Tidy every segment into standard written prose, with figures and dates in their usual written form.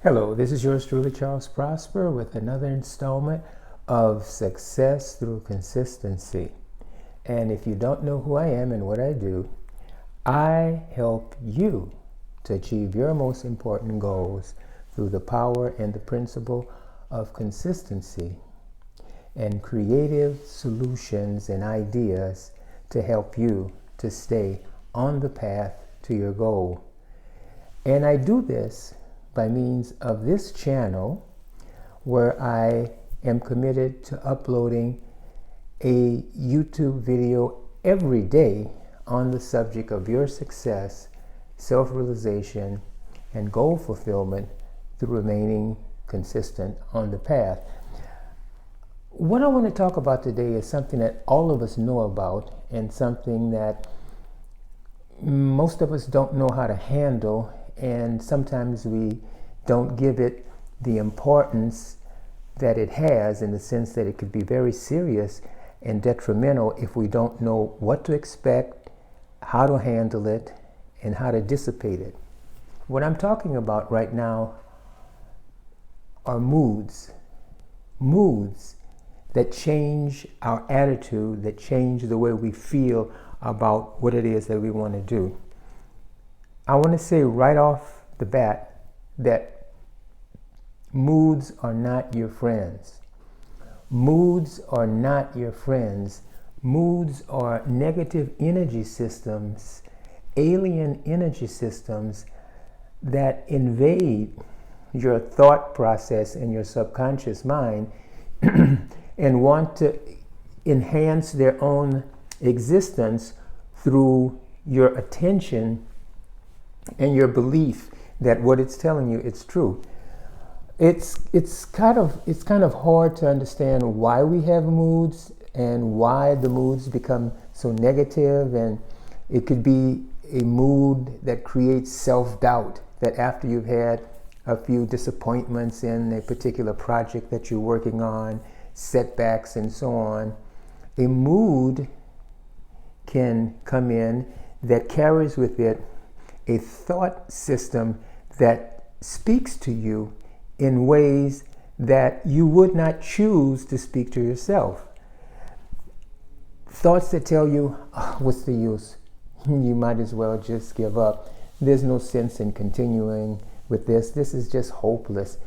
Hello, this is yours truly, Charles Prosper, with another installment of Success Through Consistency. And if you don't know who I am and what I do, I help you to achieve your most important goals through the power and the principle of consistency and creative solutions and ideas to help you to stay on the path to your goal. And I do this by means of this channel, where I am committed to uploading a YouTube video every day on the subject of your success, self-realization, and goal fulfillment through remaining consistent on the path. What I want to talk about today is something that all of us know about, and something that most of us don't know how to handle, and sometimes we don't give it the importance that it has, in the sense that it could be very serious and detrimental if we don't know what to expect, how to handle it, and how to dissipate it. What I'm talking about right now are moods that change our attitude, that change the way we feel about what it is that we want to do. I want to say right off the bat that moods are not your friends. Moods are not your friends. Moods are negative energy systems, alien energy systems that invade your thought process and your subconscious mind and want to enhance their own existence through your attention and your belief that what it's telling you is true. It's kind of hard to understand why we have moods and why the moods become so negative, and it could be a mood that creates self-doubt, that after you've had a few disappointments in a particular project that you're working on, setbacks and so on, a mood can come in that carries with it a thought system that speaks to you in ways that you would not choose to speak to yourself. Thoughts that tell you, oh, what's the use? You might as well just give up. There's no sense in continuing with this. This is just hopeless.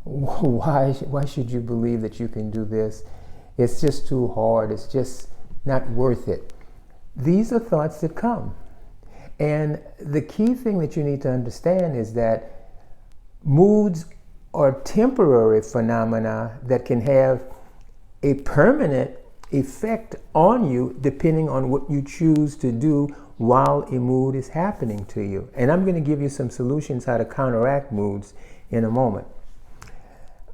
Why should you believe that you can do this? It's just too hard. It's just not worth it. These are thoughts that come. And the key thing that you need to understand is that moods are temporary phenomena that can have a permanent effect on you depending on what you choose to do while a mood is happening to you. And I'm going to give you some solutions how to counteract moods in a moment.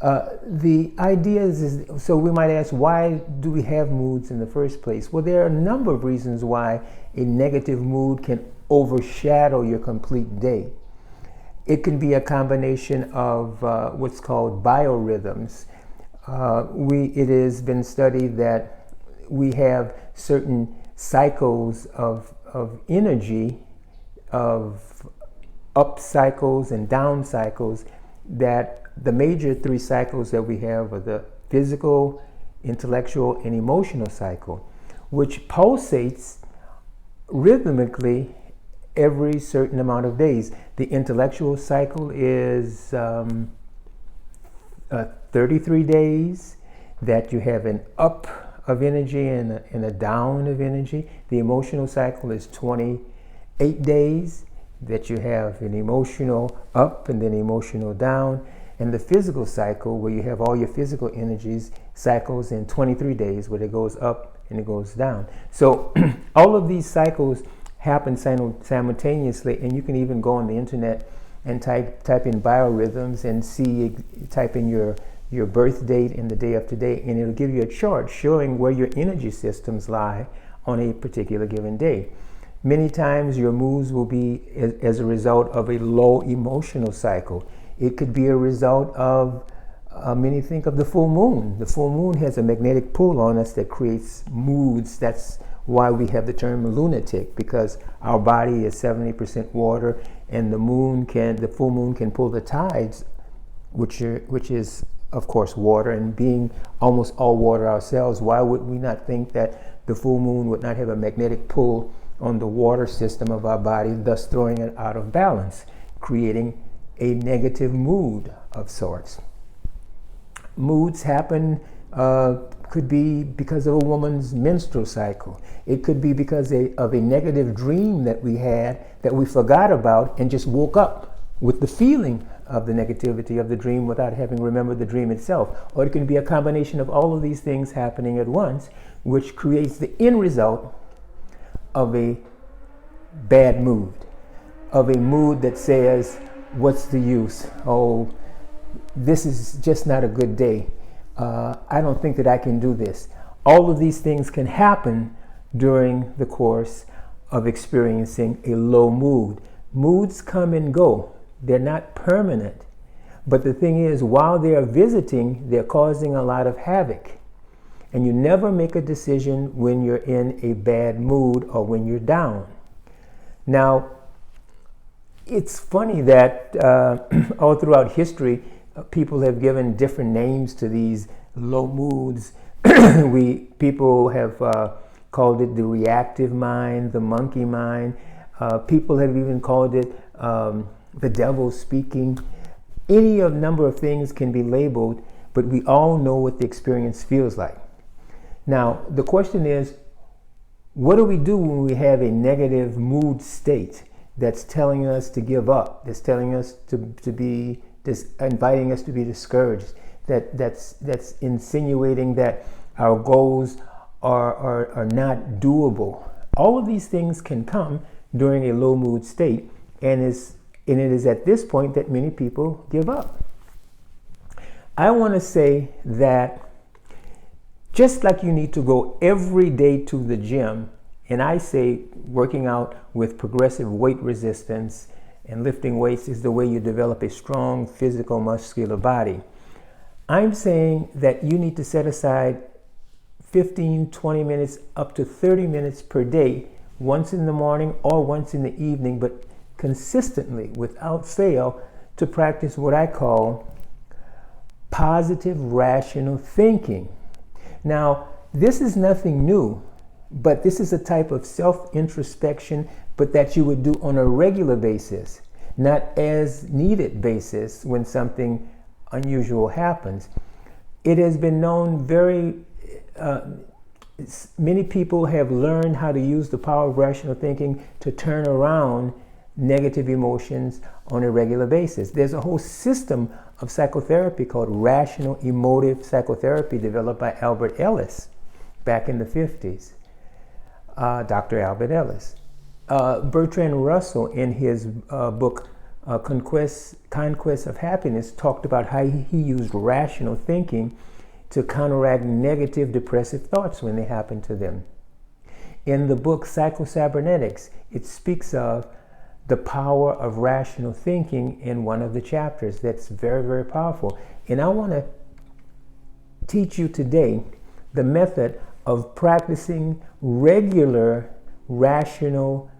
The idea is, so we might ask, why do we have moods in the first place? Well, there are a number of reasons why a negative mood can overshadow your complete day. It can be a combination of what's called biorhythms. It has been studied that we have certain cycles of energy, of up cycles and down cycles, that the major three cycles that we have are the physical, intellectual, and emotional cycle, which pulsates rhythmically every certain amount of days. The intellectual cycle is 33 days, that you have an up of energy and a down of energy. The emotional cycle is 28 days, that you have an emotional up and then emotional down. And the physical cycle, where you have all your physical energies, cycles in 23 days, where it goes up and it goes down. So all of these cycles happen simultaneously, and you can even go on the internet and type in biorhythms and type in your birth date and the day of today, and it'll give you a chart showing where your energy systems lie on a particular given day. Many times your moods will be as a result of a low emotional cycle. It could be a result of, many think of the full moon. The full moon has a magnetic pull on us that creates moods. That's why we have the term lunatic, because our body is 70% water, and the full moon can pull the tides which is, of course, water, and being almost all water ourselves, why would we not think that the full moon would not have a magnetic pull on the water system of our body, thus throwing it out of balance, creating a negative mood of sorts? Moods happen, could be because of a woman's menstrual cycle. It could be because of a negative dream that we had that we forgot about and just woke up with the feeling of the negativity of the dream without having remembered the dream itself. Or it can be a combination of all of these things happening at once, which creates the end result of a bad mood, of a mood that says, what's the use? Oh, this is just not a good day. I don't think that I can do this. All of these things can happen during the course of experiencing a low mood. Moods come and go. They're not permanent. But the thing is, while they are visiting, they're causing a lot of havoc. And you never make a decision when you're in a bad mood or when you're down. Now, it's funny that all throughout history, people have given different names to these low moods. People have called it the reactive mind, the monkey mind. People have even called it the devil speaking. Any of number of things can be labeled, but we all know what the experience feels like. Now, the question is, what do we do when we have a negative mood state that's telling us to give up, that's telling us to be, inviting us to be discouraged, that's insinuating that our goals are not doable? All of these things can come during a low mood state, and it is at this point that many people give up. I want to say that just like you need to go every day to the gym, and I say working out with progressive weight resistance and lifting weights is the way you develop a strong physical muscular body, I'm saying that you need to set aside 15, 20 minutes, up to 30 minutes per day, once in the morning or once in the evening, but consistently, without fail, to practice what I call positive rational thinking. Now, this is nothing new, but this is a type of self-introspection, but that you would do on a regular basis, not as needed basis when something unusual happens. It has been known many people have learned how to use the power of rational thinking to turn around negative emotions on a regular basis. There's a whole system of psychotherapy called rational emotive psychotherapy developed by Albert Ellis back in the 50s. Dr. Albert Ellis. Bertrand Russell, in his book Conquest of Happiness, talked about how he used rational thinking to counteract negative depressive thoughts when they happen to them. In the book Psycho-Cybernetics, it speaks of the power of rational thinking in one of the chapters. That's very, very powerful. And I want to teach you today the method of practicing regular rational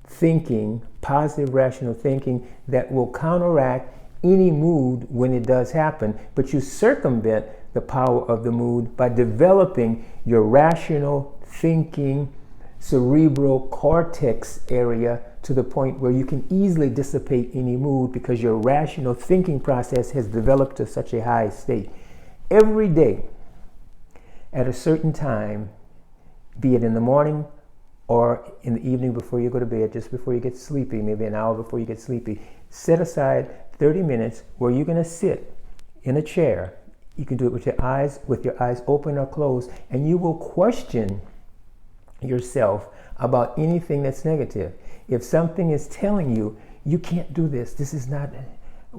thinking, positive rational thinking, that will counteract any mood when it does happen. But you circumvent the power of the mood by developing your rational thinking cerebral cortex area to the point where you can easily dissipate any mood because your rational thinking process has developed to such a high state. Every day, at a certain time, be it in the morning or in the evening before you go to bed, just before you get sleepy, maybe an hour before you get sleepy, set aside 30 minutes where you're going to sit in a chair. You can do it with your eyes open or closed, and you will question yourself about anything that's negative. If something is telling you, you can't do this, this is not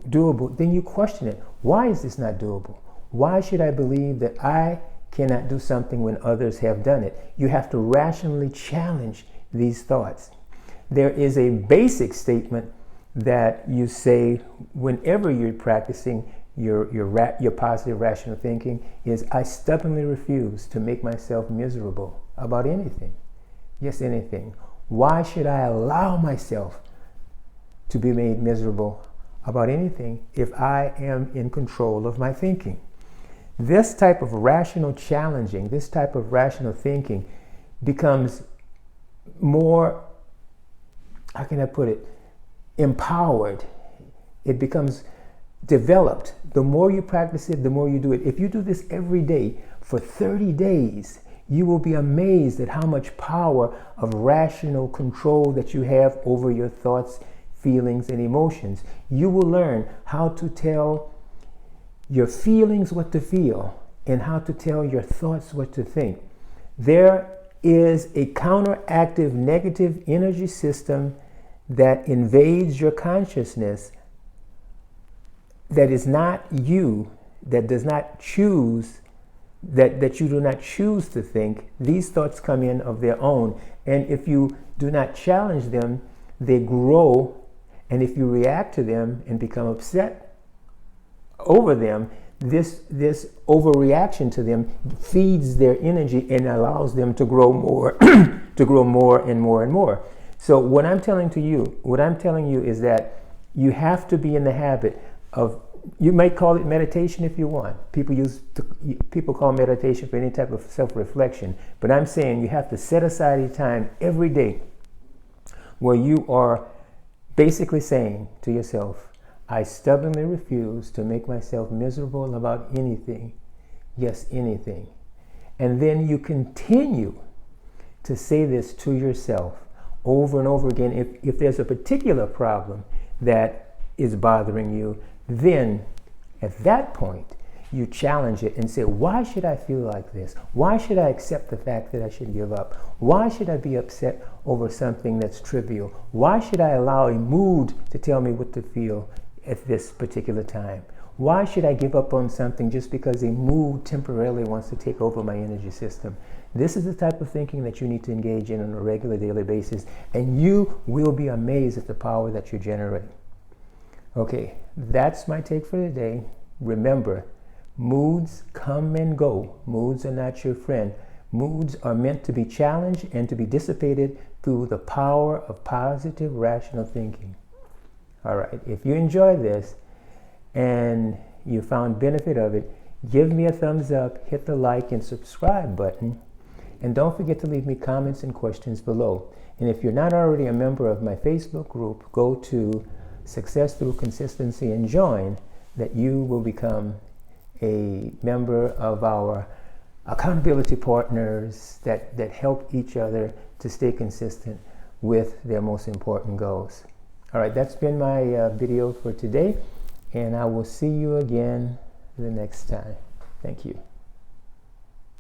doable, then you question it. Why is this not doable? Why should I believe that I cannot do something when others have done it? You have to rationally challenge these thoughts. There is a basic statement that you say whenever you're practicing your positive rational thinking is, I stubbornly refuse to make myself miserable about anything. Yes, anything. Why should I allow myself to be made miserable about anything if I am in control of my thinking. This type of rational challenging, this type of rational thinking becomes more, how can I put it, empowered. It becomes developed. The more you practice it, the more you do it. If you do this every day for 30 days, you will be amazed at how much power of rational control that you have over your thoughts, feelings, and emotions. You will learn how to tell your feelings what to feel and how to tell your thoughts what to think. There is a counteractive negative energy system that invades your consciousness that is not you, that does not choose, that you do not choose to think. These thoughts come in of their own, and if you do not challenge them, they grow, and if you react to them and become upset over them, this overreaction to them feeds their energy and allows them to grow more, to grow more and more and more. So what I'm telling you is that you have to be in the habit of, you might call it meditation if you want. People call meditation for any type of self-reflection, but I'm saying you have to set aside a time every day where you are basically saying to yourself, I stubbornly refuse to make myself miserable about anything. Yes, anything. And then you continue to say this to yourself over and over again. If there's a particular problem that is bothering you, then at that point you challenge it and say, why should I feel like this? Why should I accept the fact that I should give up? Why should I be upset over something that's trivial? Why should I allow a mood to tell me what to feel at this particular time? Why should I give up on something just because a mood temporarily wants to take over my energy system? This is the type of thinking that you need to engage in on a regular daily basis, and you will be amazed at the power that you generate. Okay, that's my take for today. Remember, moods come and go. Moods are not your friend. Moods are meant to be challenged and to be dissipated through the power of positive, rational thinking. All right, if you enjoyed this and you found benefit of it, give me a thumbs up, hit the like and subscribe button, and don't forget to leave me comments and questions below. And if you're not already a member of my Facebook group, go to Success Through Consistency and join, that you will become a member of our accountability partners that help each other to stay consistent with their most important goals. All right, that's been my video for today, and I will see you again the next time. Thank you.